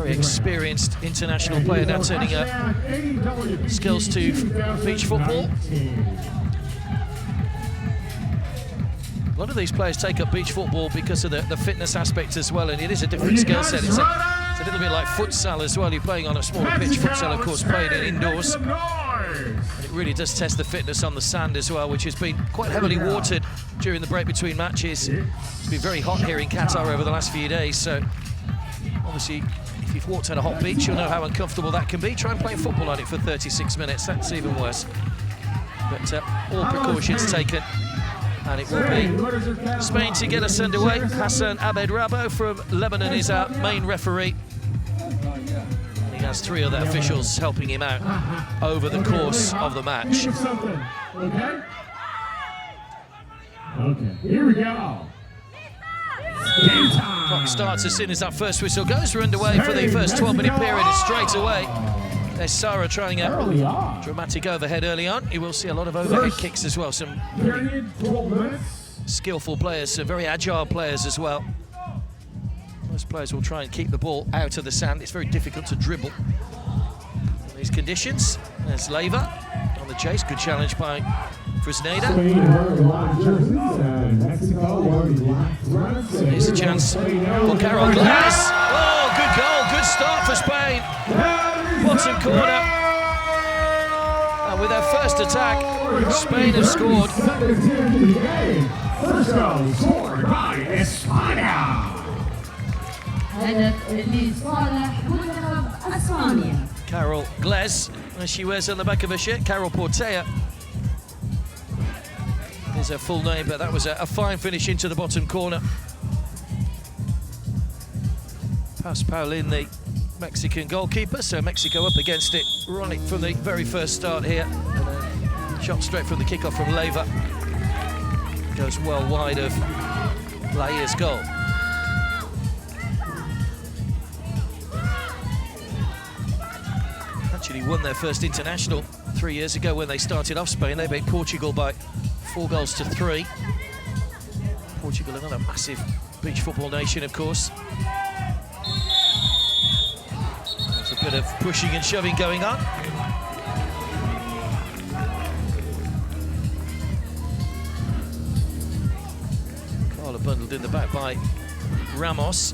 very experienced international player now turning skills to beach football. A lot of these players take up beach football because of the fitness aspect as well, and it is a different skill set. It's a little bit like futsal as well. You're playing on a smaller pitch. Futsal, of course, played indoors. And it really does test the fitness on the sand as well, which has been quite heavily watered during the break between matches. It's been very hot here in Qatar over the last few days, so obviously if you've walked on a hot beach, you'll know how uncomfortable that can be. Try and play football on it for 36 minutes, that's even worse. But all precautions taken. And it will be Spain to get us underway. Hassan Abed Rabo from Lebanon is our main referee. He has 3 other officials helping him out over the course of the match. Okay, here we go. Clock starts as soon as that first whistle goes. We're underway for the first 12-minute period, and straight away there's Sara trying a dramatic overhead early on. You will see a lot of overhead kicks as well. Some skillful players, very agile players as well. Most players will try and keep the ball out of the sand. It's very difficult to dribble in these conditions. There's Laia on the chase. Good challenge by FRESNEDA. Here's a chance for Carol Glass. Oh, good goal. Good start for Spain. Bottom corner, and with their first attack, Spain have scored. First goal scored by España. Carol Glass, as she wears on the back of her shirt, Carol Portela is her full name, but that was a fine finish into the bottom corner. Past PAULIN, the Mexican goalkeeper, so Mexico up against it right from the very first start here. And a shot straight from the kickoff from Laia. Goes well wide of Laia's goal. Actually won their first international 3 years ago when they started off Spain. They beat Portugal by 4-3. Portugal, another massive beach football nation, of course. A bit of pushing and shoving going on. Carla bundled in the back by Ramos.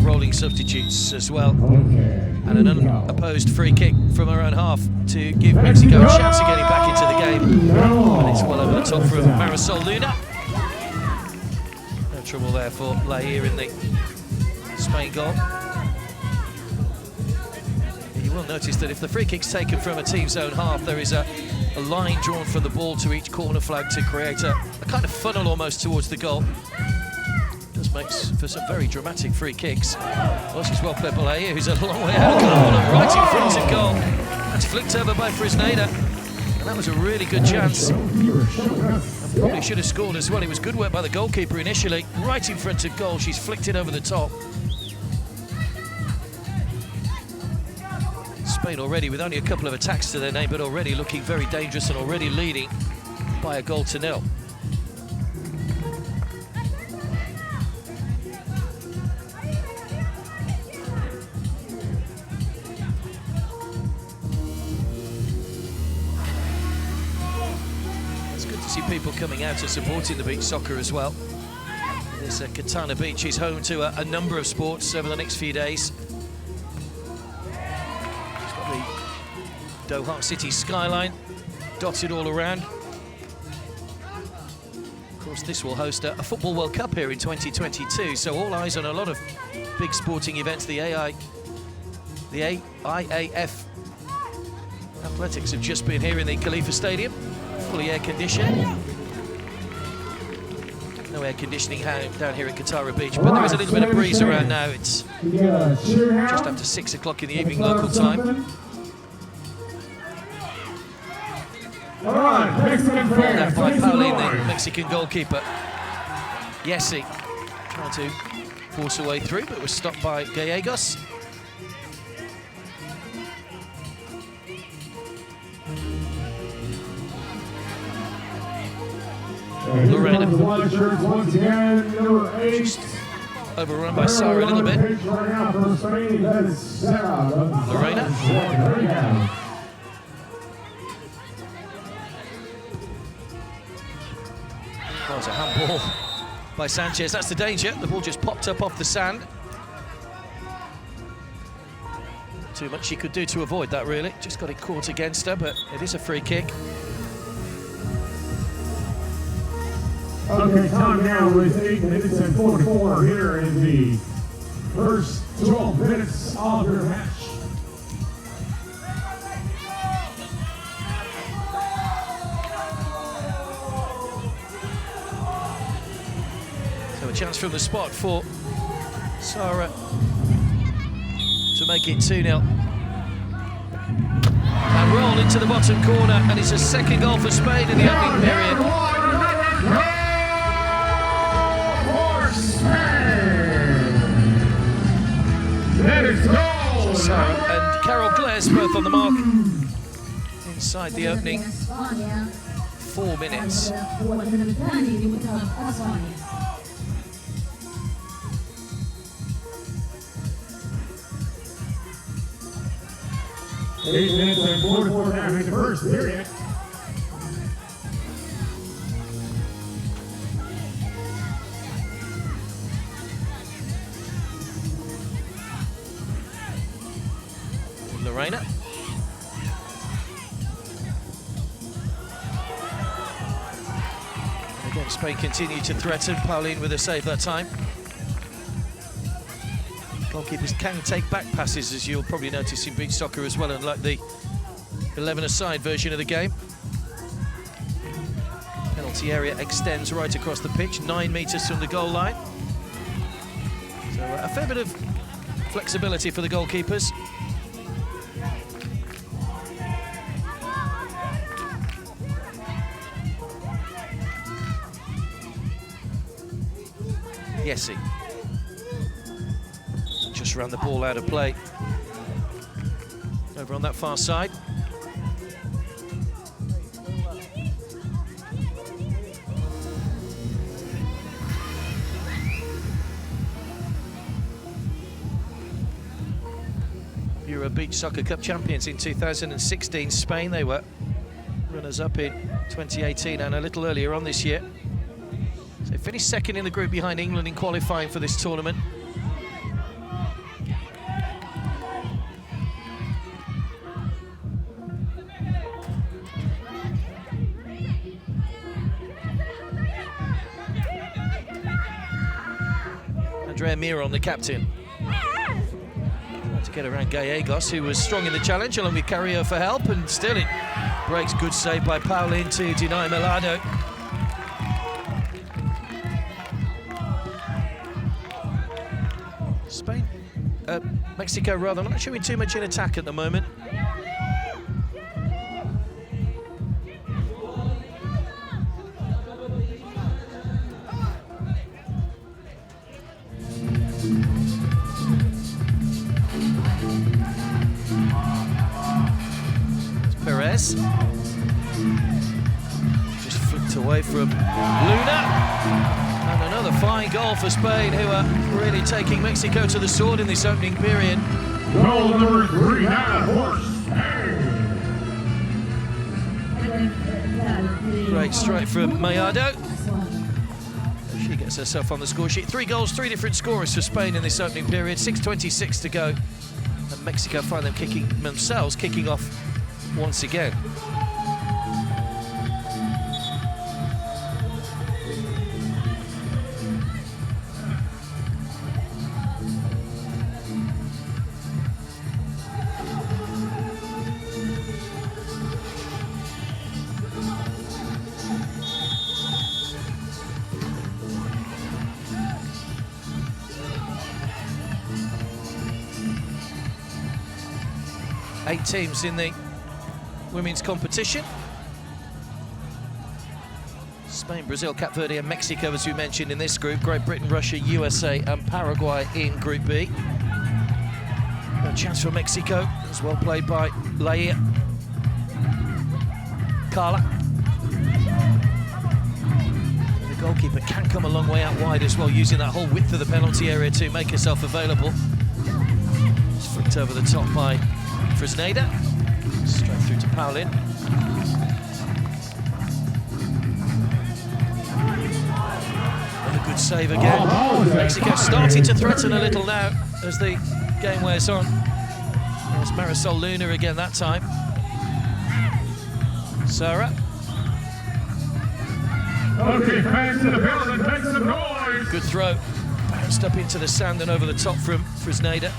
Rolling substitutes as well, and an unopposed free kick from our own half to give Mexico a chance of getting back into the game. And it's well over the top from Marisol Luna. No trouble there for Laia in the Spain goal. You will notice that if the free kick's taken from a team's own half, there is a line drawn from the ball to each corner flag to create a kind of funnel almost towards the goal. Makes for some very dramatic free kicks. Well, she's well played by Laia, who's a long way out of goal and right in front of goal. That's flicked over by FRESNEDA, and that was a really good chance. And probably should have scored as well. It was good work by the goalkeeper initially, right in front of goal. She's flicked it over the top. Spain already with only a couple of attacks to their name, but already looking very dangerous and already leading by 1-0. People coming out and supporting the beach soccer as well. This Katara Beach is home to a number of sports over the next few days. It's got the Doha city skyline dotted all around. Of course, this will host a Football World Cup here in 2022, so all eyes on a lot of big sporting events. The IAF Athletics have just been here in the Khalifa Stadium. Fully air-conditioned. No air conditioning down here at Katara Beach, but there is a little bit of breeze around now. It's just after 6 o'clock in the evening local time. All right, Mexican fans, Left by PAULIN, the Mexican goalkeeper. Jesica trying to force her way through, but was stopped by Gallegos. Lorena. Once again, number 8. Overrun by Sara a little bit. Lorena. That was a handball by Sanchez. That's the danger. The ball just popped up off the sand. Too much she could do to avoid that, really. Just got it caught against her, but it is a free kick. Okay, time now is 8 minutes and 44 here in the first 12 minutes of your match. So a chance from the spot for Sara to make it 2-0. And roll into the bottom corner, and it's a second goal for Spain in the opening period. Sara and Carol Glass both on the mark inside the opening 4 minutes. Eight minutes and 44 now in the first period. Lorena. Again, Spain continue to threaten. PAULIN with a save that time. Goalkeepers can take back passes, as you'll probably notice in beach soccer as well, unlike the 11-a-side version of the game. Penalty area extends right across the pitch, 9 metres from the goal line. So a fair bit of flexibility for the goalkeepers. Jesica. Just ran the ball out of play. Over on that far side. Euro Beach Soccer Cup champions in 2016, Spain. They were runners-up in 2018 and a little earlier on this year. So they finished second in the group behind England in qualifying for this tournament. Andrea MIRON, the captain. Tried to get around Gallegos, who was strong in the challenge, along with Carrillo for help, and still it breaks. Good save by PAULIN to deny MELLADO. Spain, Mexico rather, not showing too much in attack at the moment. Perez. Just flicked away from Luna. And another fine goal for Spain, who are really taking Mexico to the sword in this opening period. Goal number 3 now for Spain. Great strike from MELLADO. She gets herself on the score sheet. 3 goals, 3 different scorers for Spain in this opening period. 6:26 to go. And Mexico find them kicking off once again. Eight teams in the women's competition. Spain, Brazil, Cape Verde and Mexico, as we mentioned in this group. Great Britain, Russia, USA and Paraguay in Group B. No chance for Mexico. It was well played by Laia. Carla. And the goalkeeper can come a long way out wide as well, using that whole width of the penalty area to make herself available. It's flicked over the top by FRESNEDA. Straight through to PAULIN. Good save again. Mexico starting to threaten a little now as the game wears on. There's Marisol Luna again that time. Sara. Okay, fans in the building, make some noise. Good throw. Bounced up into the sand and over the top from FRESNEDA.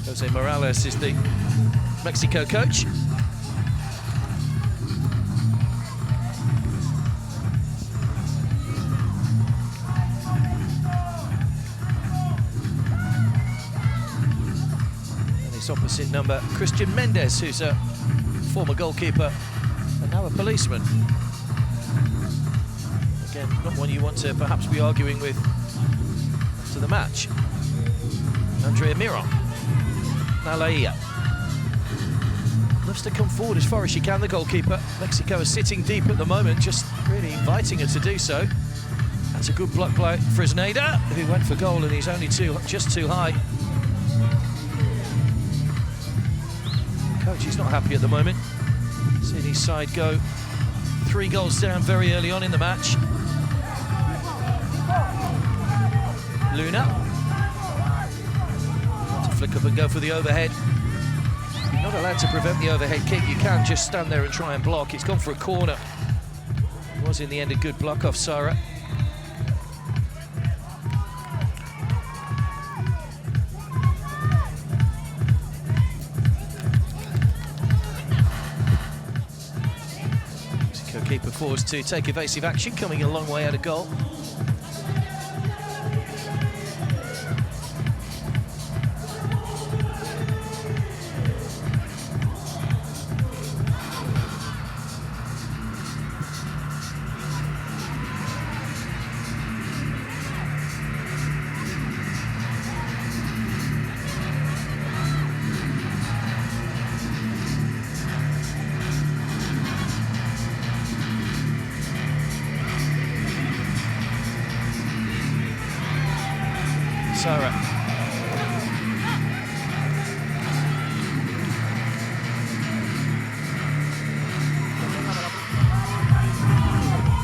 Jose Morales is the Mexico coach. And his opposite number, Christian Mendes, who's a former goalkeeper and now a policeman. Again, not one you want to perhaps be arguing with after the match. Andrea MIRON. Now Laia. Loves to come forward as far as she can, the goalkeeper. Mexico is sitting deep at the moment, just really inviting her to do so. That's a good block by FRESNEDA, who went for goal and he's only just too high. Coach is not happy at the moment. Seeing his side go 3 goals down very early on in the match. Luna. Flick up and go for the overhead. You're not allowed to prevent the overhead kick. You can just stand there and try and block. It's gone for a corner. It was in the end a good block off Sara. Mexico keeper forced to take evasive action, coming a long way out of goal. Sara.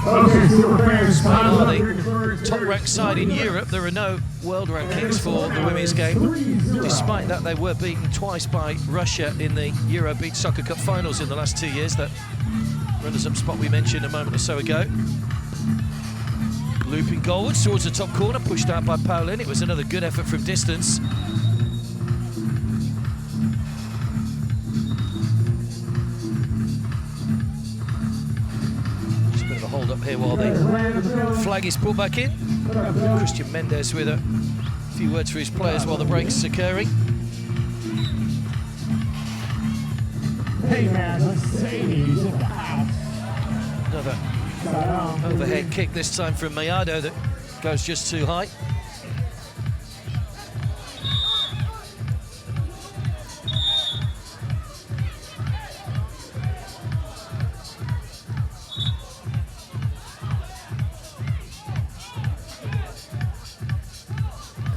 Okay, super fans, the top-ranked side in Europe. There are no world rankings for the women's game. Despite that, they were beaten twice by Russia in the Euro Beach Soccer Cup finals in the last 2 years. That runners-up spot we mentioned a moment or so ago. Looping goalwards towards the top corner, pushed out by PAULIN. It was another good effort from distance. Just a bit of a hold up here while the flag is put back in. Christian Mendes with a few words for his players while the break is occurring. Hey man, let's say he's in the house. Another overhead kick, this time from MELLADO, that goes just too high.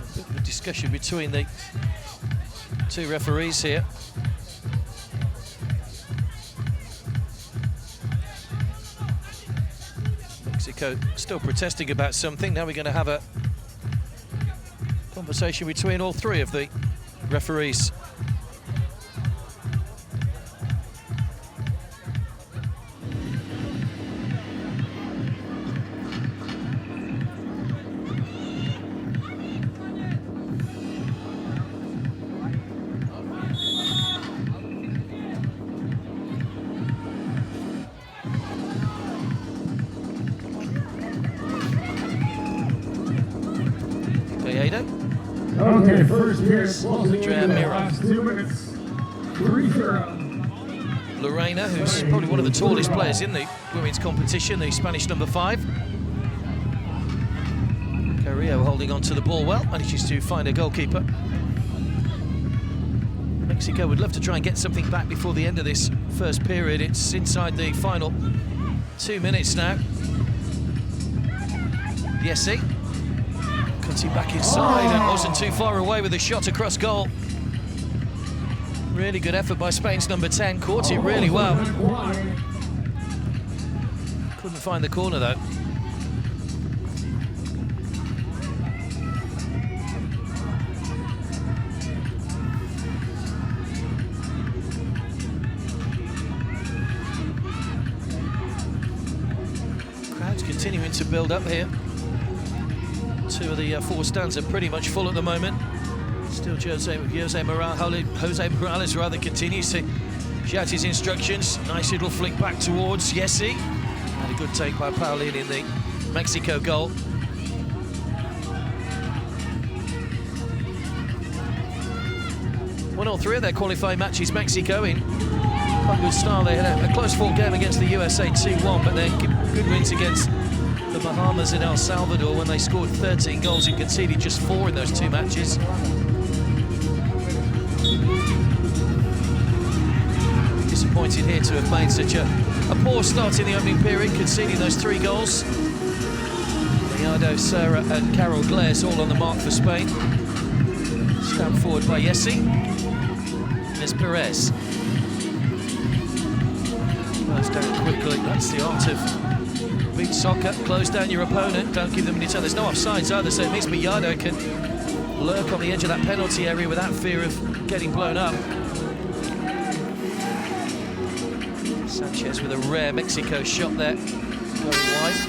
A bit of a discussion between the 2 referees here. Mexico still protesting about something. Now we're going to have a conversation between all 3 of the referees. Okay, first period. Andrea, MIRON. Last 2 minutes. 3-0. Lorena, who's probably one of the tallest players in the women's competition, the Spanish number 5. Carrillo holding on to the ball well, manages to find a goalkeeper. Mexico would love to try and get something back before the end of this first period. It's inside the final 2 minutes now. Jesi cuts it back inside and wasn't too far away with a shot across goal. Really good effort by Spain's number 10, caught it really well. Couldn't find the corner though. Crowd's continuing to build up here. 2 of the 4 stands are pretty much full at the moment. Still Jose Morales rather continues to shout his instructions. Nice little flick back towards Jesi. And a good take by PAULIN in the Mexico goal. Won all 3 of their qualifying matches, Mexico, in quite good style. They had a close-fought game against the USA 2-1, but then good wins against the Bahamas and El Salvador when they scored 13 goals and conceded just 4 in those 2 matches. Disappointed here to have made such a poor start in the opening period, conceding those 3 goals. Mellado, Sara and Carol Glares all on the mark for Spain. Stamped forward by Jesi. There's Perez. Close down quickly, that's the art of beach soccer. Close down your opponent, don't give them any time. There's no offsides either, so it means Mellado can lurk on the edge of that penalty area without fear of getting blown up. Sanchez with a rare Mexico shot there, going wide.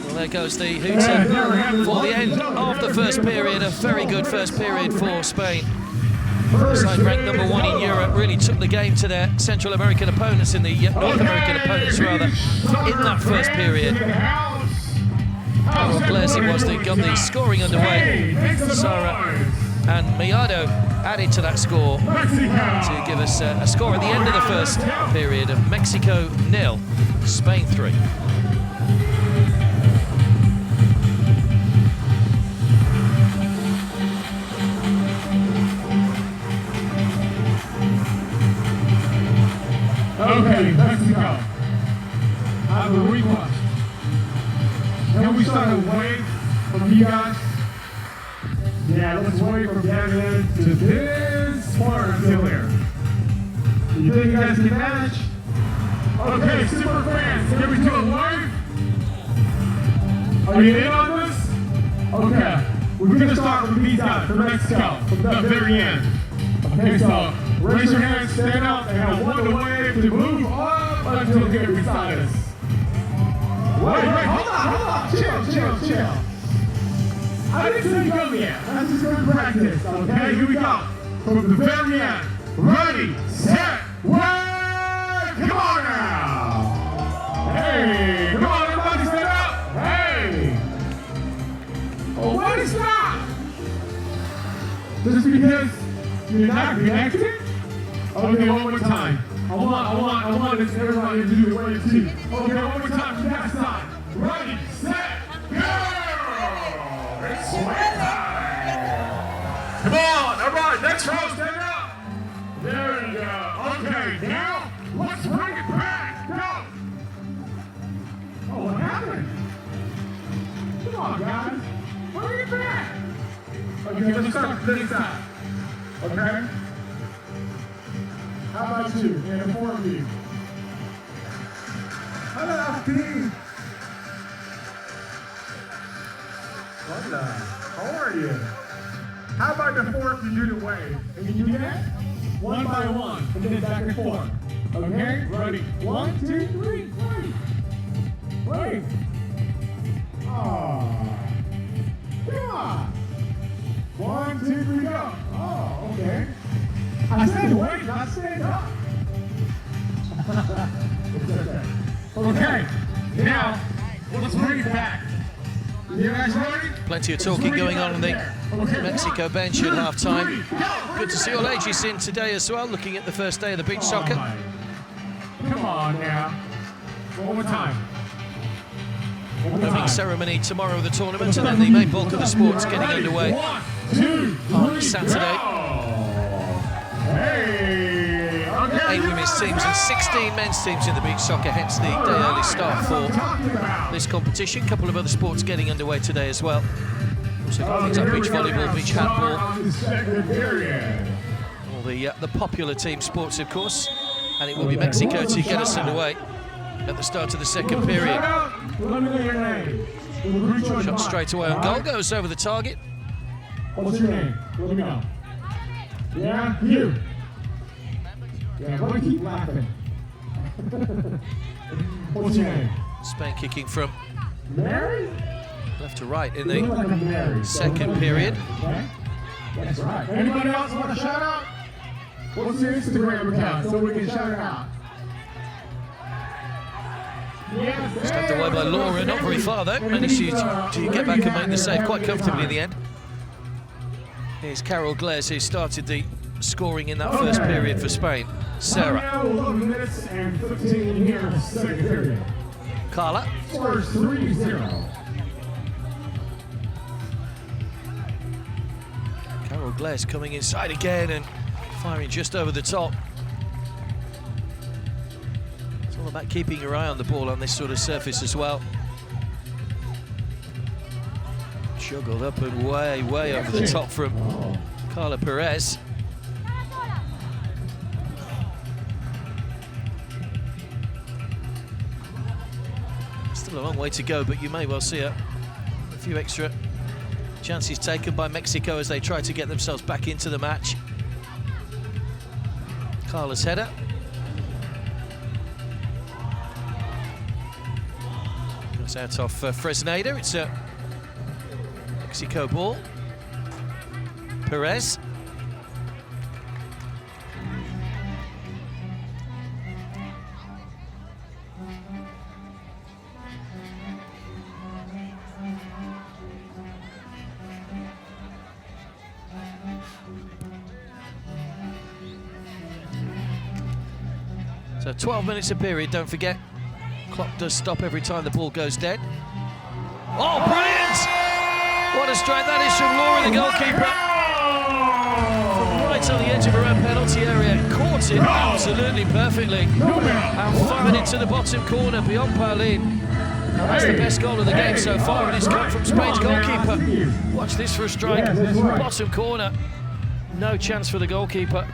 Well, there goes the hooter for the end of the first period. A very good first period for Spain. Side ranked number 1 in Europe, really took the game to their Central American opponents, in the North American opponents rather, in that first period. Glares it was that got the scoring underway. Sara and Mellado added to that score to give us a score at the end of the first period of Mexico 0, Spain 3. Okay, Mexico. I have a request. Can we start a wave from you guys? Yeah, let's wait from Daniela to this part until here. You think you guys can manage? Okay, super fans, can we do a wave? Are you in on this? Okay, we're gonna start with these guys from Mexico, from the very end. Okay, so raise your hands, stand up, and I want the wave to move up until here beside us. Wait, hold on, chill. I didn't say go yet. That's just good practice, okay? Here we go. From the very end. Ready, set, wave! Come on now! Hey, come on, everybody stand up! Hey! Oh, why stop? Just because you're not reacting? Okay, one more time. I want everybody to do the wave too. Okay, one more time from that side. Ready, set, go! It's sweat time! Come on, everybody, next row, stand up! There you go. Okay, now, let's bring it back. Go! Oh, what happened? Come on, guys. Bring it back! Okay, let's start from this side. Okay? How about you? And the 4 of you. Hello, team. Hola. How are you? How about the 4 of you do the wave? Can you do that? 1 by 1, and then back and forth. Okay? Ready? 1, 2, 3, wave. Wave. Oh. Come on. 1, 2, 3, go. Oh, okay. I said wait, not stand up. It's okay. Okay, now, let's bring it back. You guys ready? Plenty of talking going on the Mexico bench at half-time. Good to see all ages in today as well, looking at the first day of the beach soccer. Come on now. One more time. Opening ceremony tomorrow of the tournament, and then the main bulk of the sports getting underway on Saturday. 8 women's teams and 16 men's teams in the beach soccer, hence the day early start for this competition. A couple of other sports getting underway today as well. Also got things like beach volleyball, beach handball, all the popular team sports, of course. And it will be Mexico to get us underway at the start of the second period. Shot straight away on goal, goes over the target. What's your name? Let me know. Yeah, you. Yeah, why do you keep laughing? What's your name? Spain kicking from Mary? left to right in the second period. Okay. That's right. Anybody else want a shout out? What's your Instagram account so we can shout it out? Stepped away by Laura, not very far though. Managed to get back and make the save quite comfortably in the end. Here's Carol Glares, who started the scoring in that first period for Spain. Sara. 11 minutes and 15 here in the second period. Carla. Scores 3-0. Carol Glares coming inside again and firing just over the top. It's all about keeping your eye on the ball on this sort of surface as well. Juggled up and way over the top from Carla Perez. Still a long way to go, but you may well see a few extra chances taken by Mexico as they try to get themselves back into the match. Carla's header. Goes out off Fresneda. It's a Mexico ball. Perez. So 12 minutes a period, don't forget. Clock does stop every time the ball goes dead. Oh, brilliant! What a strike that is from Laura, the goalkeeper. From right on the edge of her own penalty area, caught it absolutely perfectly. And fired it to the bottom corner beyond PAULIN. That's the best goal of the game so far, and it's come from Spain's goalkeeper. Watch this for a strike, bottom corner. No chance for the goalkeeper.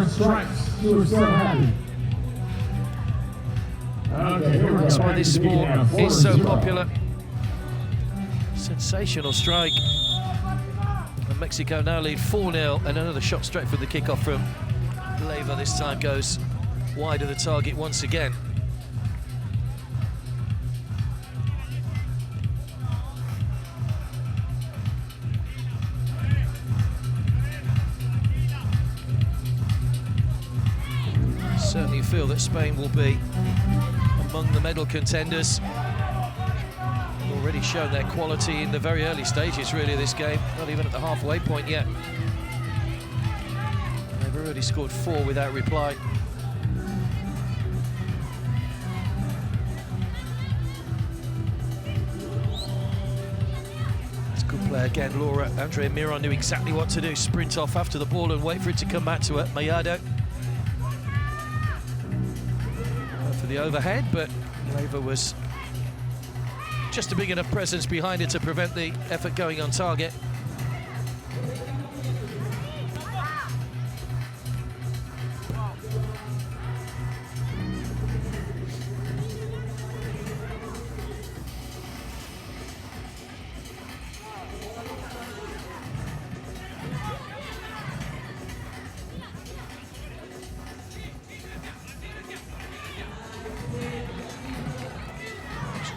Strikes. So happy. Okay, that's why this sport is so popular. Sensational strike. And Mexico now lead 4-0, and another shot straight from the kickoff from Laia. This time goes wide of the target once again. Certainly feel that Spain will be among the medal contenders. They've already shown their quality in the very early stages, really, of this game. Not even at the halfway point yet. They've already scored 4 without reply. That's a good play again, Laura. Andrea Miron knew exactly what to do. Sprint off after the ball and wait for it to come back to her. MELLADO. The overhead, but Laia was just a big enough presence behind it to prevent the effort going on target.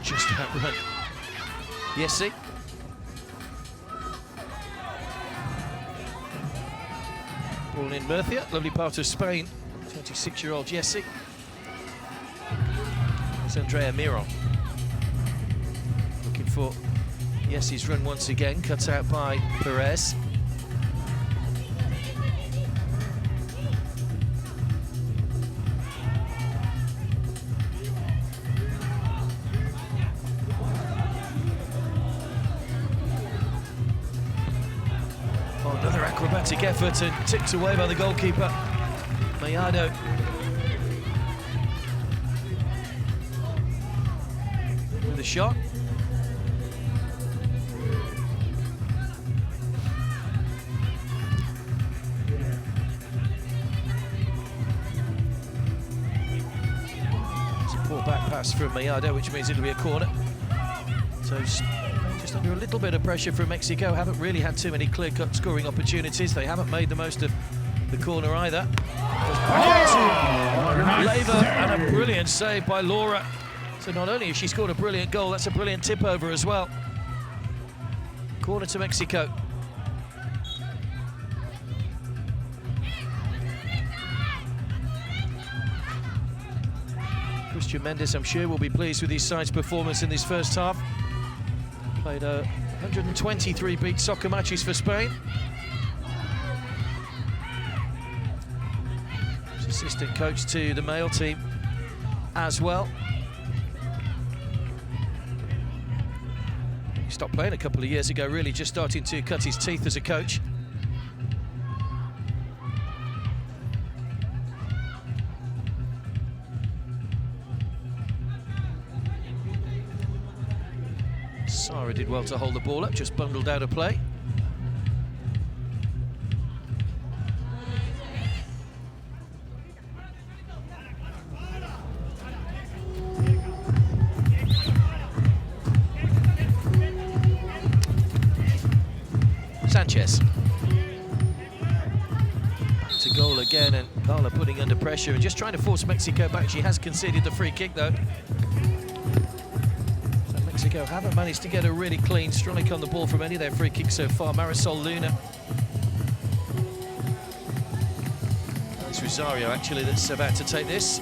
Just that run. Jesica. Ball in Murcia, lovely part of Spain. 26-year-old Jesica. It's Andrea Miron. for Yesi's run once again, cut out by Perez. Oh, another acrobatic effort and tipped away by the goalkeeper, MELLADO. With a shot. Back pass from MELLADO, which means it'll be a corner. So just under a little bit of pressure from Mexico. Haven't really had too many clear-cut scoring opportunities. They haven't made the most of the corner either. Laia, and a brilliant save by Laura. So not only has she scored a brilliant goal, that's a brilliant tip over as well. Corner to Mexico. Mendes, I'm sure, will be pleased with his side's performance in this first half. Played 123 beach soccer matches for Spain. He's assistant coach to the male team as well. He stopped playing a couple of years ago, really just starting to cut his teeth as a coach. Sara did well to hold the ball up, just bundled out of play. Sanchez. To goal again, and Carla putting under pressure and just trying to force Mexico back. She has conceded the free kick though. Mexico haven't managed to get a really clean strike on the ball from any of their free kicks so far. Marisol Luna. It's Rosario actually that's about to take this.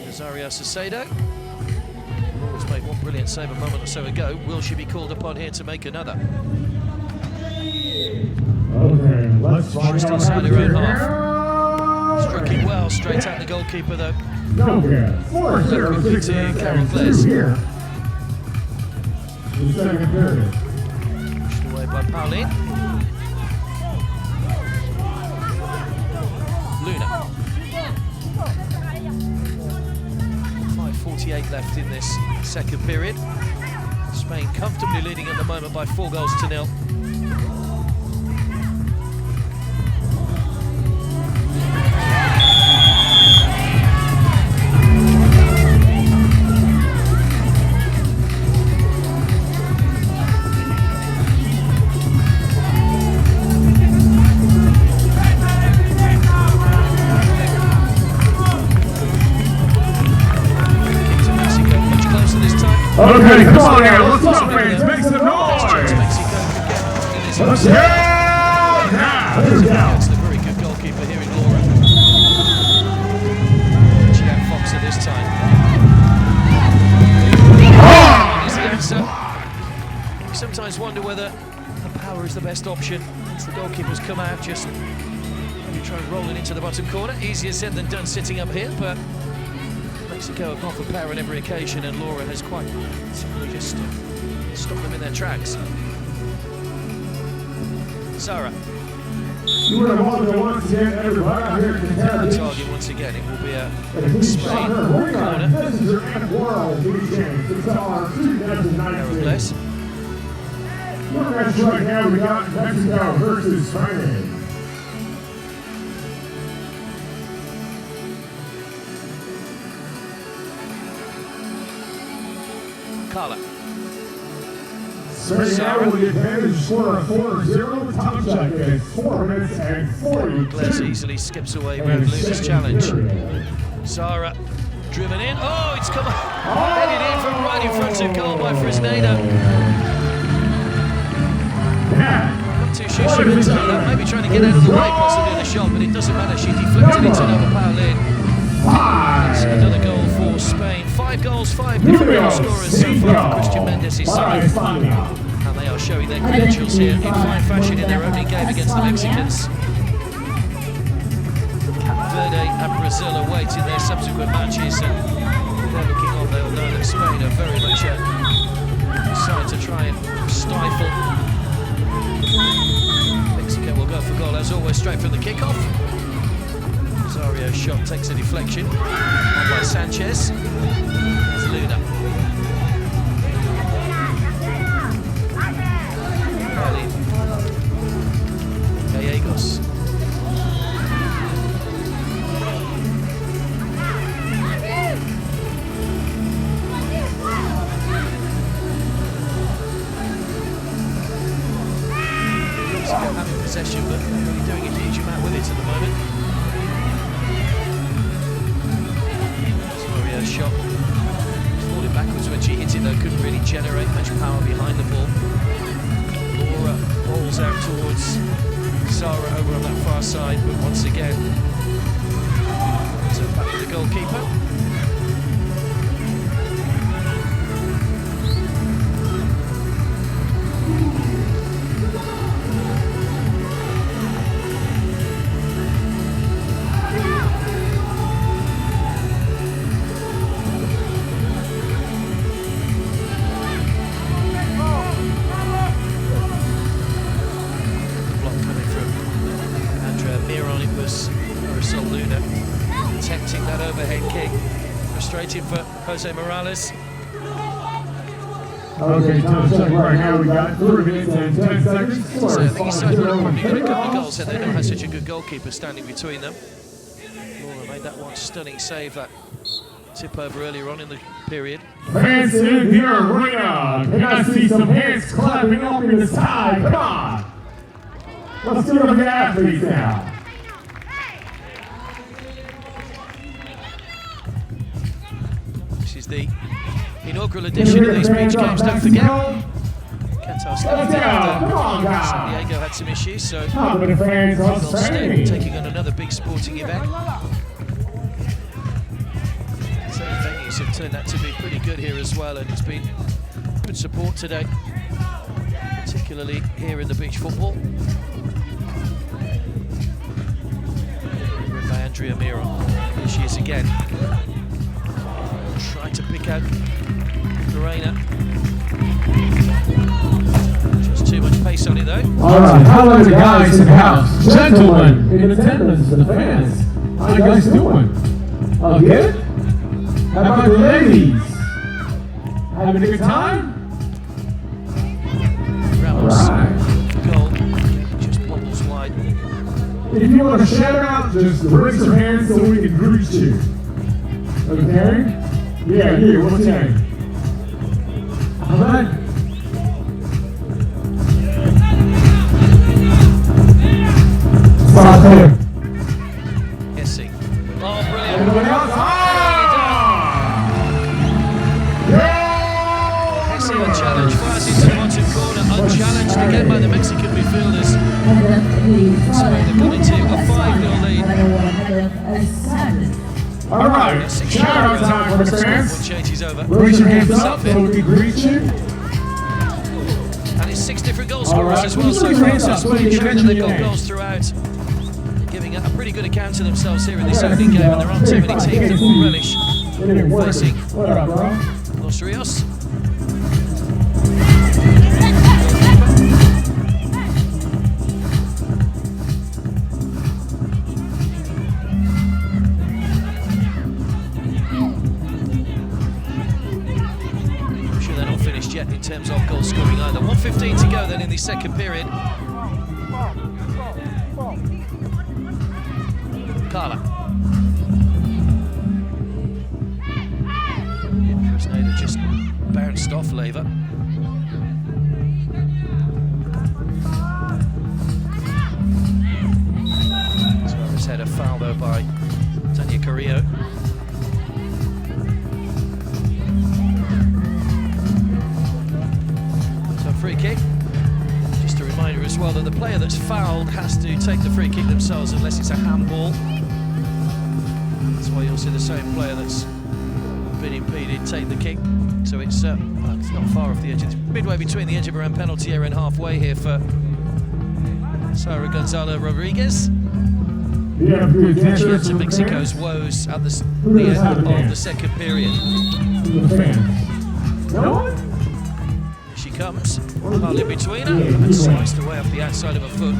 Rosario Salcedo. Always made one brilliant save a moment or so ago. Will she be called upon here to make another? Okay, let's just inside her own half. Struck it well, straight at the goalkeeper though. No gas. 4-0 to Carol Glass. Here. The second period. Pushed away by PAULIN. Luna. 5:48 left in this second period. Spain comfortably leading at the moment by 4-0. Okay, come on now, let's go, fans, make some noise! Let's go! That's the very good goalkeeper here in Laura. Jack Fox at this time. Is the answer. You sometimes wonder whether the power is the best option. As the goalkeeper's come out, just maybe try rolling into the bottom corner. Easier said than done sitting up here, but Mexico have gone for power on every occasion, and Laura has quite simply just stopped them in their tracks. Sara. Target once again, it will be a Spain corner. Carol's. Right now we got Mexico versus Spain. Carla. Sara with the advantage for a 4-0 top check in 4 minutes and 40. Glass easily skips away around Luna's challenge. Sara driven in. Oh, it's come headed in from right in front of goal by FRESNEDA. Not too sure she would take that. Maybe trying to get out of the way possibly of the shot, but it doesn't matter. She deflected it to another PAULIN. 5. Another goal for Spain. 5 goals, 5 different scorers so far for Christian Mendes' side. And they are showing their credentials here in fine fashion in their opening game against the Mexicans. Verde and Brazil are waiting their subsequent matches, and they're looking on. They'll know that Spain are very much a side to try and stifle. Mexico will go for goal as always, straight from the kickoff. Rosario's shot takes a deflection on by Sanchez. There's Luna. Gallegos. Having possession, but not really doing a huge amount with it at the moment. Rosario's shot falling backwards when she hit it, though couldn't really generate much power behind the ball. Laura rolls out towards Sara over on that far side, but once again, so back to the goalkeeper. For Jose Morales. Okay, time check right now. We got 3 minutes and 10 seconds. So I think he's probably got a couple of goals, and they don't have such a good goalkeeper standing between them. Laura made that one stunning save, that tip over earlier on in the period. Fans in the arena, can I see some hands clapping up in the sky? Come on! Let's do it for the athletes now. The inaugural edition of these beach games, don't forget. Qatar started after San Diego had some issues, so Golden State taking on another big sporting event. So the venues have turned out to be pretty good here as well, and it's been good support today, particularly here in the beach football. Run by Andrea MIRON. Here she is again. Try to pick out Lorena. Just too much pace on it though. Alright, how are the guys in the house? Gentlemen in attendance and the fans. How are you guys doing? Good? How about the ladies? Having a good time? Ramos. Goal. Just bobbles wide. If you want to shout out, just raise your hands so we can reach you. Okay? Yeah, here, what's your name? Alright. Start there. Jessica. Oh, brilliant. Everybody else? Jessica, a challenge fires into the bottom corner, unchallenged again by the Mexican midfielders. Spain have gone into a 5-0 lead. All right, shout out time for the fans. Changes over. Raise your hands up so we can greet you. And it's 6 different goal scorers as well, so fans are making sure that they've got goals throughout. They're giving a pretty good account of themselves here in this opening game, and there aren't too many teams that will relish facing Los Rios. In terms of goal scoring either. 1:15 to go then in the second period. Carla. FRESNEDA just bounced off Laia. Suarez had a foul though by Tania Carrillo. Free kick. Just a reminder as well that the player that's fouled has to take the free kick themselves unless it's a handball. That's why you'll see the same player that's been impeded take the kick. So it's not far off the edge. It's midway between the edge of around penalty area and halfway here for Sara Gonzalo Rodriguez. She had to Mexico's woes at the end of the second period. She comes, hardly between her, and sliced away off the outside of her foot.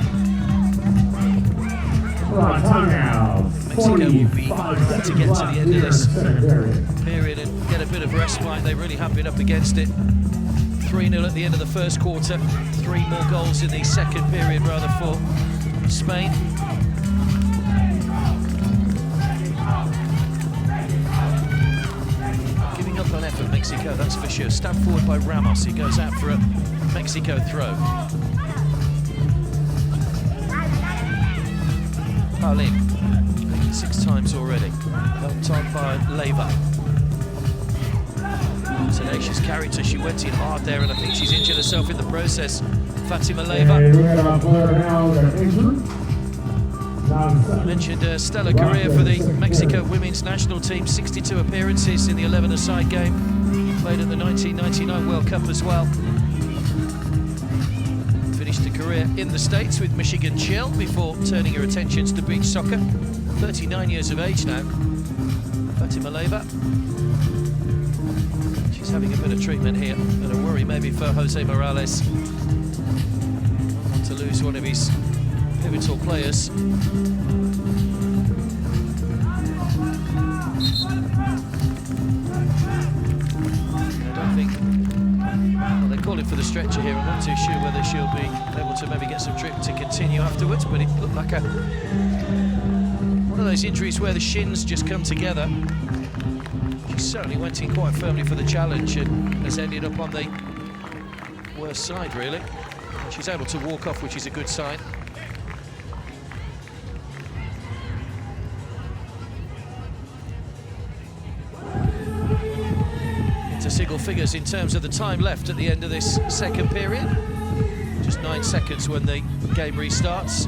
Mexico will be glad to get to the end of this period and get a bit of respite. They really have been up against it. 3-0 at the end of the first quarter. 3 more goals in the second period, rather, for Spain. Giving up on effort, Mexico, that's for sure. Stabbed forward by Ramos. He goes out for a Mexico throw. PAULIN, 6 times already. Helped on by Laia. Tenacious character, she went in hard there, and I think she's injured herself in the process. Fatima Laia. Mentioned a stellar career for the Mexico women's national team, 62 appearances in the 11-a-side game. Played at the 1999 World Cup as well. Finished a career in the States with Michigan Chill before turning her attentions to beach soccer. 39 years of age now. Fatima Laia. She's having a bit of treatment here, and a worry maybe for Jose Morales. Not want to lose one of his pivotal players. I don't think, well, they're calling for the stretcher here. I'm not too sure whether she'll be able to maybe get some drip to continue afterwards, but it looked like one of those injuries where the shins just come together. She certainly went in quite firmly for the challenge and has ended up on the worst side, really. She's able to walk off, which is a good sign. Into single figures in terms of the time left at the end of this second period. Just 9 seconds when the game restarts.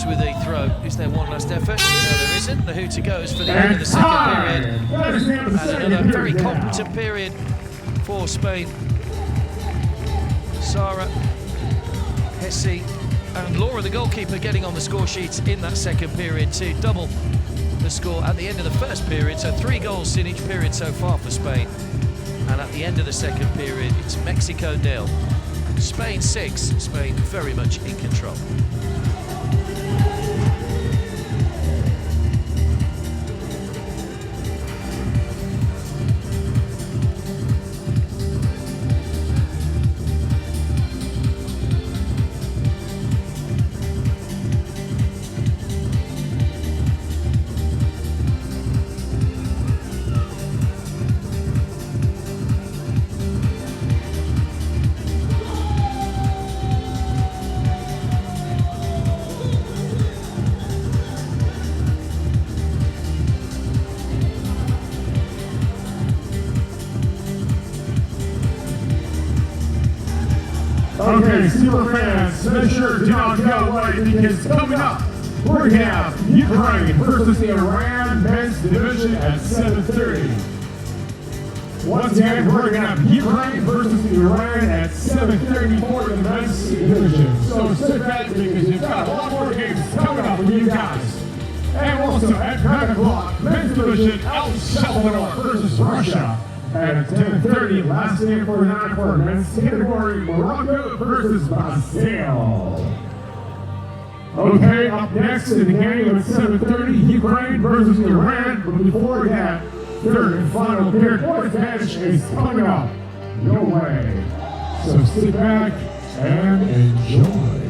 With a throw. Is there one last effort? No, there isn't. The hooter goes for the end of the second period. And another very competent period for Spain. Sara, Hesse and Laura, the goalkeeper, getting on the score sheet in that second period to double the score at the end of the first period. So 3 goals in each period so far for Spain. And at the end of the second period, it's Mexico 0. Spain 6. Spain very much in control. Okay, super fans, make sure to not go away because coming up, we're going to have Ukraine versus Iran men's division at 7:30. Once again, we're going to have Ukraine versus Iran at 7:30 for the men's division. So sit back because you've got a lot more games coming up for you guys. And also at 9 o'clock, men's division, El Salvador versus Russia. At 10:30, last game for 9 for men's category, Morocco versus Brazil. Okay, up next in the game at 7:30, Ukraine versus Iran. But before that, third and final period, fourth match is coming up. No way. So sit back and enjoy.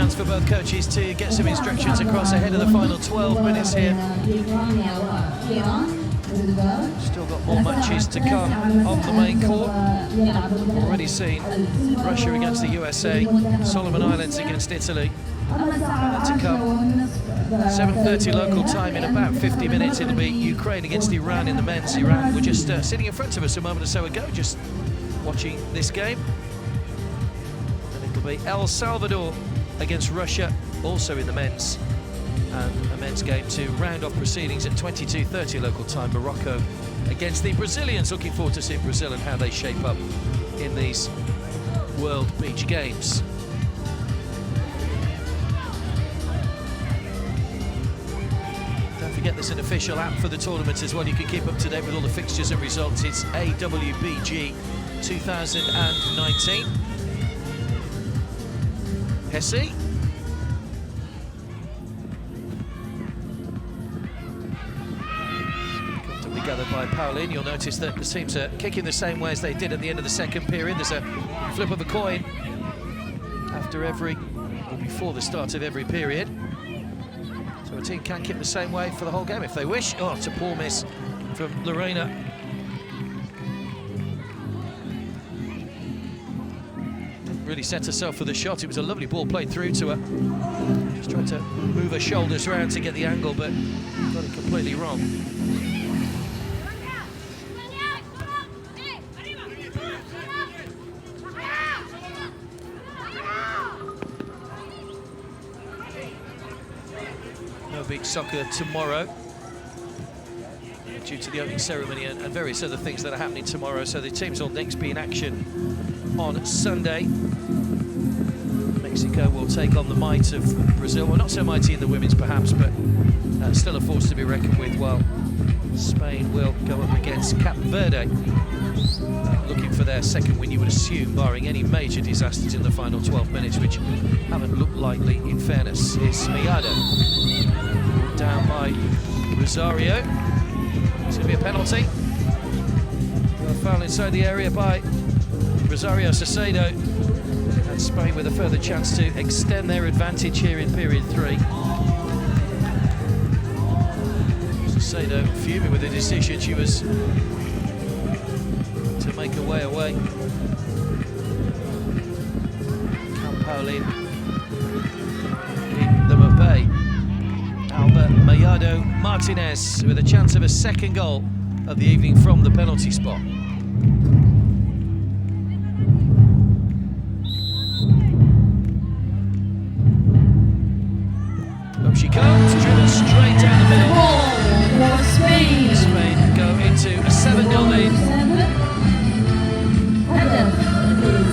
chance for both coaches to get some instructions across ahead of the final 12 minutes here. Still got more matches to come on the main court. Already seen Russia against the USA, Solomon Islands against Italy. To come 7:30 local time in about 50 minutes. It'll be Ukraine against Iran in the men's. Iran were just sitting in front of us a moment or so ago, just watching this game. And it'll be El Salvador against Russia, also in the men's. And a men's game to round off proceedings at 22:30 local time. Morocco against the Brazilians. Looking forward to seeing Brazil and how they shape up in these World Beach Games. Don't forget there's an official app for the tournament as well. You can keep up to date with all the fixtures and results. It's AWBG 2019. Hesse. Gathered by PAULIN. You'll notice that the teams are kicking the same way as they did at the end of the second period. There's a flip of a coin after every, or before the start of every period. So a team can kick the same way for the whole game if they wish. Oh, it's a poor miss from Lorena. Didn't really set herself for the shot. It was a lovely ball played through to her. Just tried to move her shoulders around to get the angle, but got it completely wrong. Beach soccer tomorrow due to the opening ceremony and various other things that are happening tomorrow. So the teams will next be in action on Sunday. Mexico will take on the might of Brazil. Well, not so mighty in the women's perhaps, but still a force to be reckoned with, while Spain will go up against Cape Verde, looking for their second win, you would assume, barring any major disasters in the final 12 minutes, which haven't looked likely, in fairness. It's MIRAS. Down by Rosario. It's going to be a penalty. A foul inside the area by Rosario Sassedo. And Spain with a further chance to extend their advantage here in period 3. Sassedo fuming with the decision. She was to make her way away. PAULIN keep them at bay. Alba, MELLADO, Martinez with a chance of a second goal of the evening from the penalty spot. Up she comes, driven straight down the middle. Spain. Spain go into a 7-0 lead.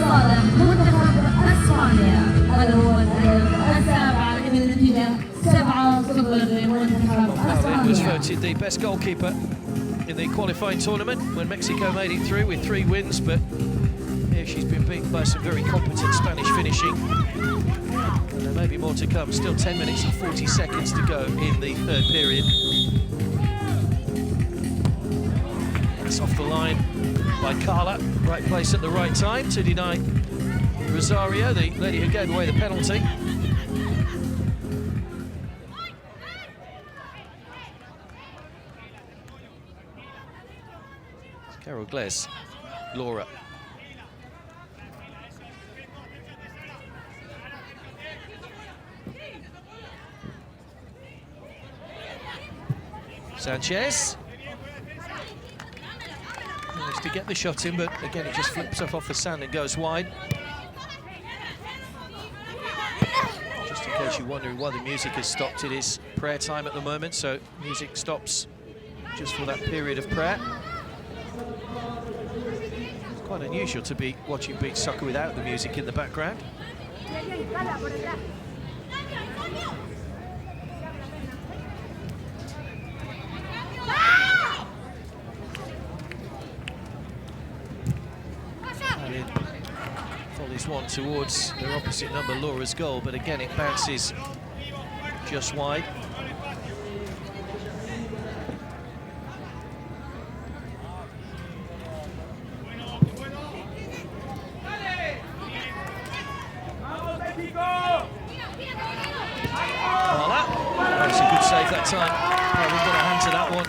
PAULIN was voted the best goalkeeper in the qualifying tournament when Mexico made it through with 3 wins, but here she's been beaten by some very competent Spanish finishing. And there may be more to come. Still 10 minutes and 40 seconds to go in the third period. That's off the line by Carla. Right place at the right time to deny Rosario, the lady who gave away the penalty. Carol Gles, Laura. Sanchez. Managed to get the shot in, but again it just flips off the sand and goes wide. Just in case you're wondering why the music has stopped, it is prayer time at the moment, so music stops just for that period of prayer. Quite unusual to be watching beach soccer without the music in the background. Volleys one towards their opposite number, Laura's goal, but again it bounces just wide. PAULIN got a hand to that one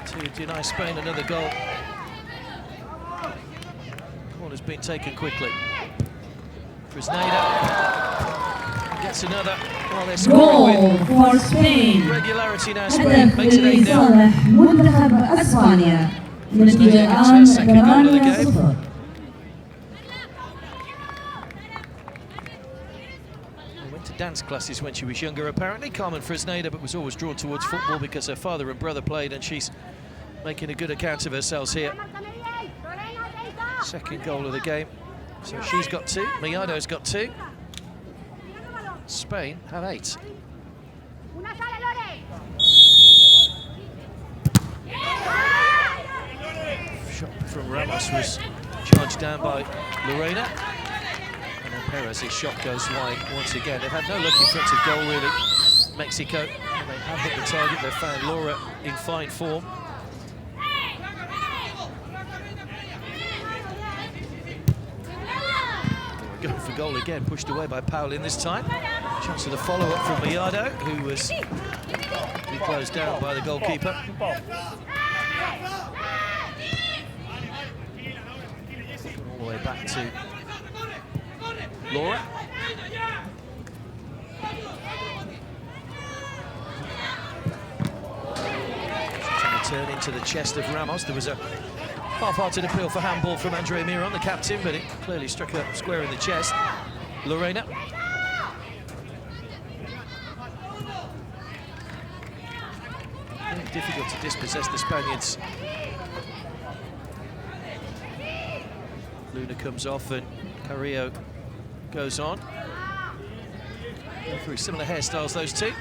to deny Spain another goal. Corner's been taken quickly. FRESNEDA gets another. Well, they're scoring Goal for Spain. regularity now. Spain هدف makes it 8-0. لصالح منتخب اسبانيا. النتيجة gets her الآن second goal of the 8-0. Went to dance classes when she was younger, apparently. Carmen FRESNEDA, but was always drawn towards football because her father and brother played, and she's making a good account of herself here. Second goal of the game. So she's got 2. MIRADO's got 2. Spain have 8. Shot from Ramos was charged down by Lorena. And then Perez's shot goes wide once again. They've had no luck in front of goal, really, Mexico. And they have hit the target. They've found Laura in fine form. Going for goal again, pushed away by PAULIN this time. Chance of the follow-up from MIRADO, who was closed down by the goalkeeper. All the way back to Laura. Trying to turn into the chest of Ramos. There was a half-hearted appeal for handball from Andrea MIRON, the captain, but it clearly struck her square in the chest. Lorena. Very difficult to dispossess the Spaniards. Luna comes off and Carrillo goes on. Going through similar hairstyles, those two.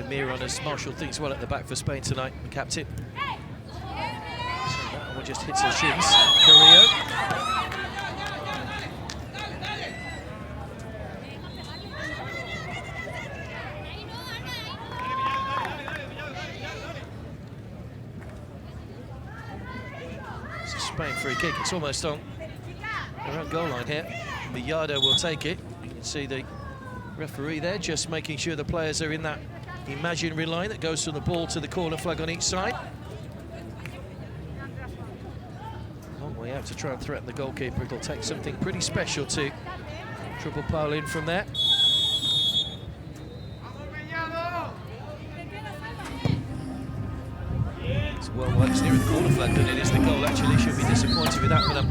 MIRON has marshalled things well at the back for Spain tonight, the captain. So that one just hits her shins. Carrillo. It's a Spain free kick. It's almost on their own goal line here. MIRADO will take it. You can see the referee there just making sure the players are in that imaginary line that goes from the ball to the corner flag on each side. Long way out to try and threaten the goalkeeper. It'll take something pretty special to trouble PAULIN from there. It's well wide, it's near the corner flag than it is the goal. Actually, should be disappointed with that, but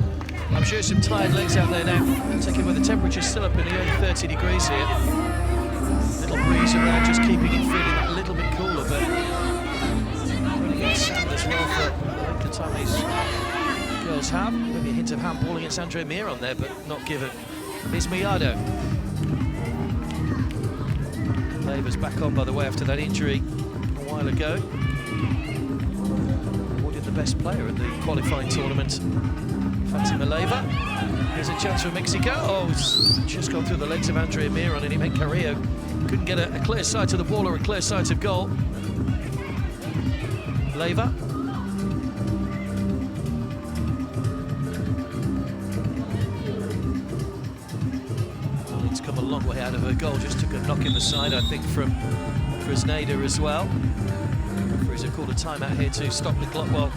I'm sure some tired legs out there now. Taking with the temperature's still up in the early 30 degrees here. Little breeze around, just keeping it feeling a little bit cooler, but running against sand as well for the length of time these girls have. Maybe a hint of handball against Andrea MIRON there, but not given. Here's MIRADO. Labour's back on, by the way, after that injury a while ago. Awarded the best player at the qualifying tournament. Fatima Labour. Here's a chance for Mexico. Oh, it's just gone through the legs of Andrea MIRON, and it meant Carrillo couldn't get a clear sight of the ball or a clear sight of goal. Labour. It's come a long way out of her goal. Just took a knock in the side, I think, from FRESNEDA as well. Referees have called a timeout here to stop the clock while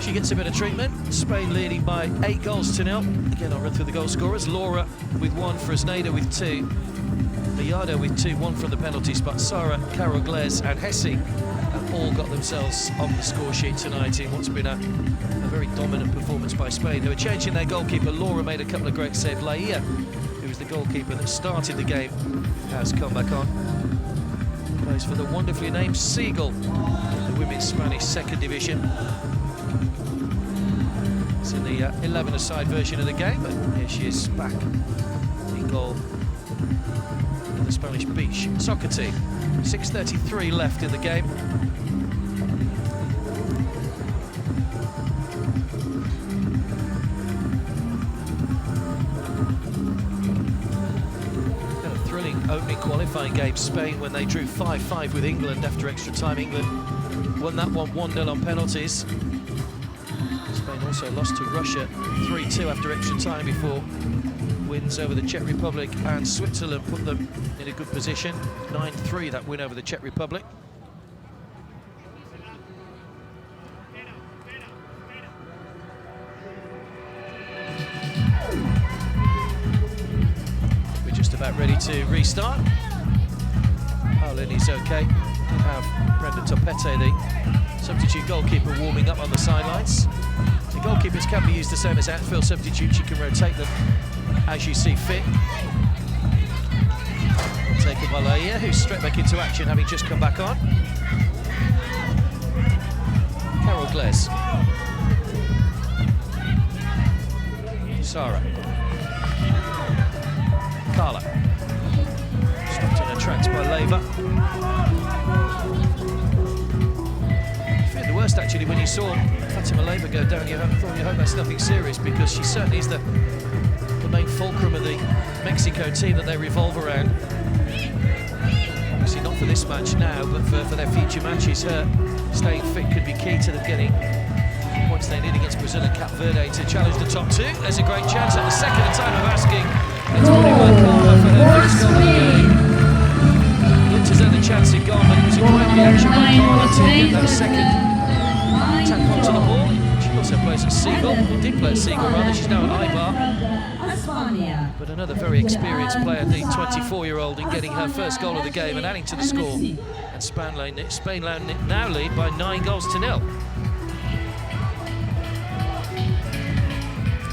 she gets a bit of treatment. Spain leading by 8-0. Again, I'll run through the goal scorers. Laura with 1, FRESNEDA with 2. MIRADO with 2, 1 from the penalty spot. Sara, Carol Glares and Hesse have all got themselves on the score sheet tonight in what's been a very dominant performance by Spain. They were changing their goalkeeper. Laura made a couple of great saves. Laia, who was the goalkeeper that started the game, has come back on. Plays for the wonderfully named Seagull in the women's Spanish 2nd division. It's in the 11-a-side version of the game, but here she is back in goal for the Spanish beach soccer team. 6:33 left in the game. Had a thrilling opening qualifying game, Spain, when they drew 5-5 with England after extra time. England won that one 1-0 on penalties. Spain also lost to Russia 3-2 after extra time before wins over the Czech Republic and Switzerland put them in a good position. 9-3 that win over the Czech Republic. We're just about ready to restart. PAULIN is okay. We have Brenda Topete, the substitute goalkeeper, warming up on the sidelines. The goalkeepers can be used the same as outfield substitutes. You can rotate them as you see fit. Taken by Laia, who's straight back into action, having just come back on. Gles. Sara. Carla. Stopped in her tracks by Laia. The worst actually when you saw Fatima Laia go down, you hope that's nothing serious, because she certainly is the main fulcrum of the Mexico team that they revolve around. Obviously not for this match now, but for their future matches. Her staying fit could be key to them getting points they need against Brazil and Cape Verde to challenge the top two. There's a great chance at the second time of asking. It's only by Carla for her first goal of the game. Looked as though the chance had gone, but it was a great reaction by Carla to get that second tap onto the ball. She also plays at Seagull, or did play at Seagull rather. She's now at Alba. But another very experienced player, the 24-year-old, in getting her first goal of the game and adding to the score. And Spain now lead by 9-0.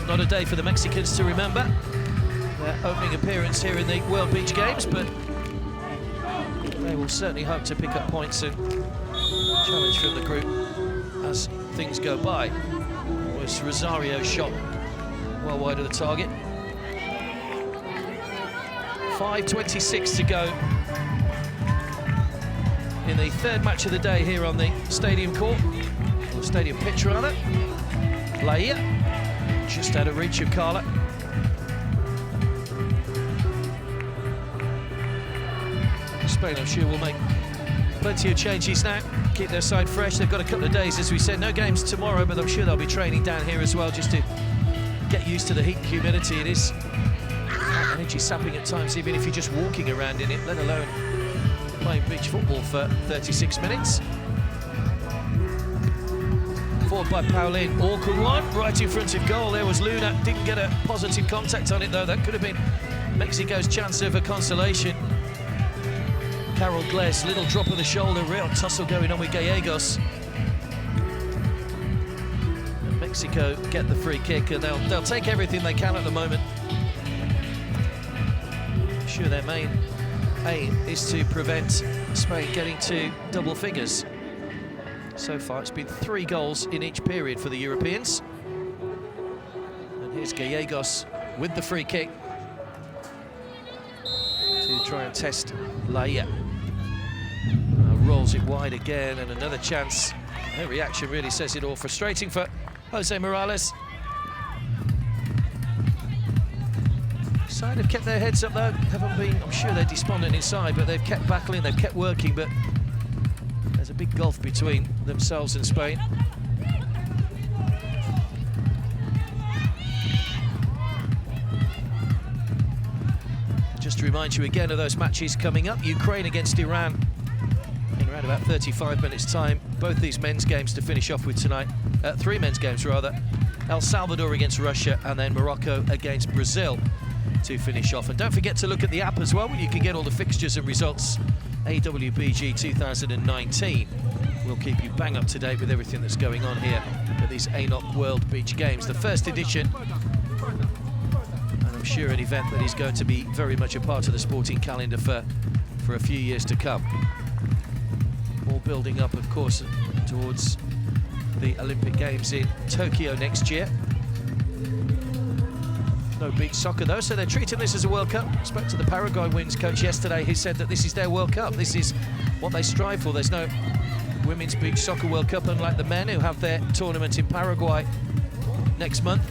Not a day for the Mexicans to remember. Their opening appearance here in the World Beach Games, but they will certainly hope to pick up points and challenge from the group as things go by. It was Rosario's shot well wide of the target. 5:26 to go in the third match of the day here on the stadium court, or stadium pitch rather. Laia, just out of reach of Carla. Spain, I'm sure, will make plenty of changes now, keep their side fresh. They've got a couple of days, as we said, no games tomorrow, but I'm sure they'll be training down here as well, just to get used to the heat and humidity. It is energy sapping at times, even if you're just walking around in it, let alone playing beach football for 36 minutes. Forward by PAULIN, awkward one, right in front of goal. There was Luna, didn't get a positive contact on it though. That could have been Mexico's chance of a consolation. Gles, little drop of the shoulder, real tussle going on with Gallegos. And Mexico get the free kick, and they'll take everything they can at the moment. I'm sure their main aim is to prevent Spain getting to double figures. So far it's been 3 goals in each period for the Europeans. And here's Gallegos with the free kick to try and test Laia. Rolls it wide again, and another chance. Her reaction really says it all. Frustrating for Jose Morales. Side have kept their heads up though. Haven't been, I'm sure they're despondent inside, but they've kept battling, they've kept working, but there's a big gulf between themselves and Spain. Just to remind you again of those matches coming up. Ukraine against Iran in around about 35 minutes time. Both these men's games to finish off with tonight. 3 men's games rather. El Salvador against Russia, and then Morocco against Brazil to finish off. And don't forget to look at the app as well, where you can get all the fixtures and results. AWBG 2019 will keep you bang up to date with everything that's going on here at these ANOC World Beach Games. The first edition, and I'm sure an event that is going to be very much a part of the sporting calendar for a few years to come. All building up, of course, towards the Olympic Games in Tokyo next year. No beach soccer though, so they're treating this as a World Cup. I spoke to the Paraguay Women's coach yesterday, who said that this is their World Cup. This is what they strive for. There's no Women's Beach Soccer World Cup, unlike the men who have their tournament in Paraguay next month.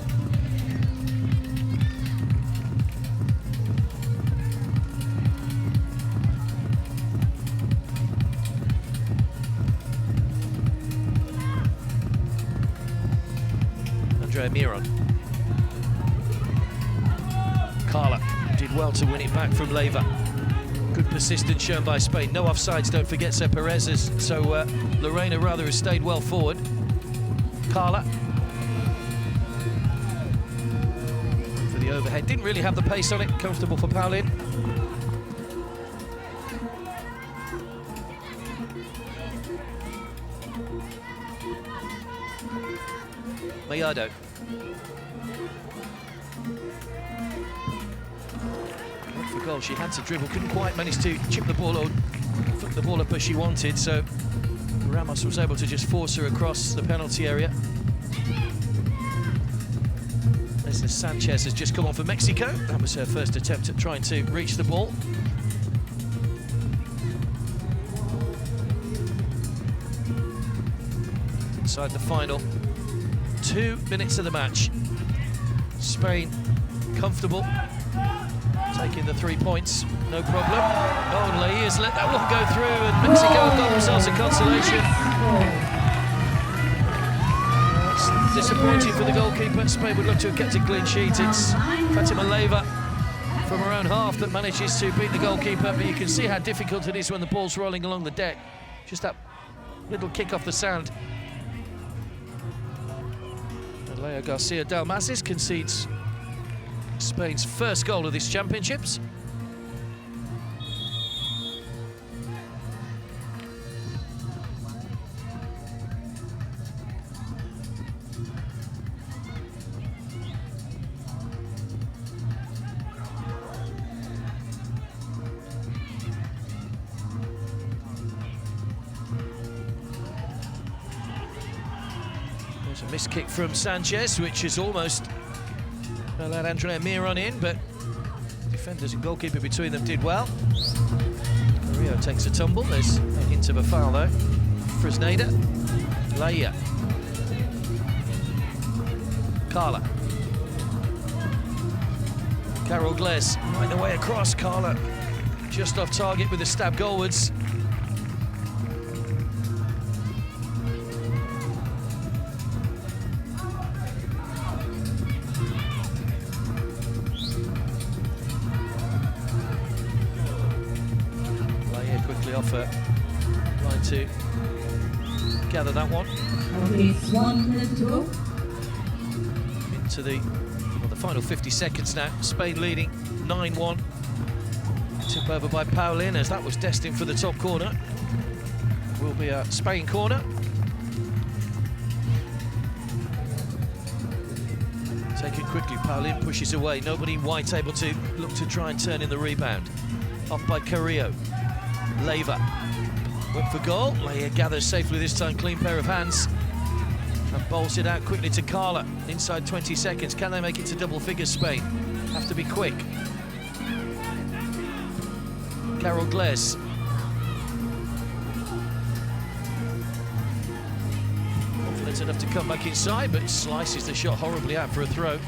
Andrea MIRON. Carla did well to win it back from Laia. Good persistence shown by Spain. No offsides, don't forget, so Perez's. So Lorena rather has stayed well forward. Carla. For the overhead. Didn't really have the pace on it. Comfortable for PAULIN. MELLADO. For goal, she had to dribble, couldn't quite manage to chip the ball or flick the ball up as she wanted, so Ramos was able to just force her across the penalty area. As Sanchez has just come on for Mexico. That was her first attempt at trying to reach the ball. Inside the final 2 minutes of the match. Spain comfortable, taking the 3 points, no problem. Oh, Laia's let that one go through, and Mexico have got themselves a consolation. It's disappointing for the goalkeeper. Spain would love to have kept a clean sheet. It's Fatima Laia from her own half that manages to beat the goalkeeper, but you can see how difficult it is when the ball's rolling along the deck. Just that little kick off the sand. Laia GARCIA DALMASES concedes Spain's first goal of this championships. There's a missed kick from Sanchez, which is almost allowed Andrea MIRON in, but defenders and goalkeeper between them did well. Rio takes a tumble. There's a hint of a foul though. FRESNEDA, Laia, Carla, Carol Gles right the way across. Carla just off target with a stab goalwards. Off her line to gather that one. Okay, it's 1 minute to go. Into the final 50 seconds now. Spain leading 9-1. Tip over by PAULIN as that was destined for the top corner. Will be a Spain corner. Taken quickly, PAULIN pushes away. Nobody white able to look to try and turn in the rebound. Off by Carrillo. Laia went for goal. Laia gathers safely this time, clean pair of hands, and bowls it out quickly to Carla. Inside 20 seconds. Can they make it to double figures, Spain? Have to be quick. Carol Gles. Confident enough to come back inside, but slices the shot horribly out for a throw.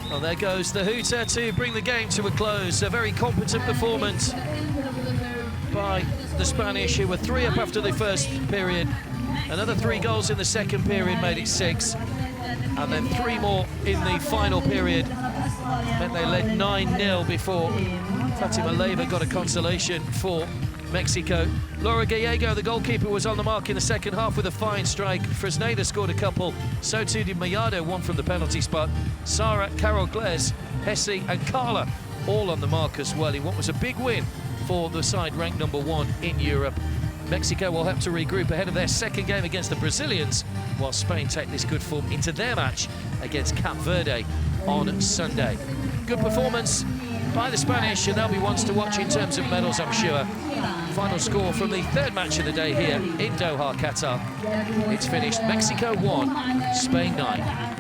Well, there goes the hooter to bring the game to a close. A very competent performance by the Spanish, who were 3 up after the first period. Another 3 goals in the second period made it 6. And then 3 more in the final period. Meant they led 9-0 before Fatima Laia got a consolation for Mexico. Laura Gallego, the goalkeeper, was on the mark in the second half with a fine strike. FRESNEDA scored a couple, so too did MELLADO, one from the penalty spot. Sara, Carol Gles, Hesse and Carla all on the mark as well in what was a big win for the side ranked #1 in Europe. Mexico will have to regroup ahead of their second game against the Brazilians, while Spain take this good form into their match against Cape Verde on Sunday. Good performance by the Spanish, and they'll be ones to watch in terms of medals, I'm sure. Final score from the 3rd match of the day here in Doha, Qatar. It's finished Mexico 1, Spain 9.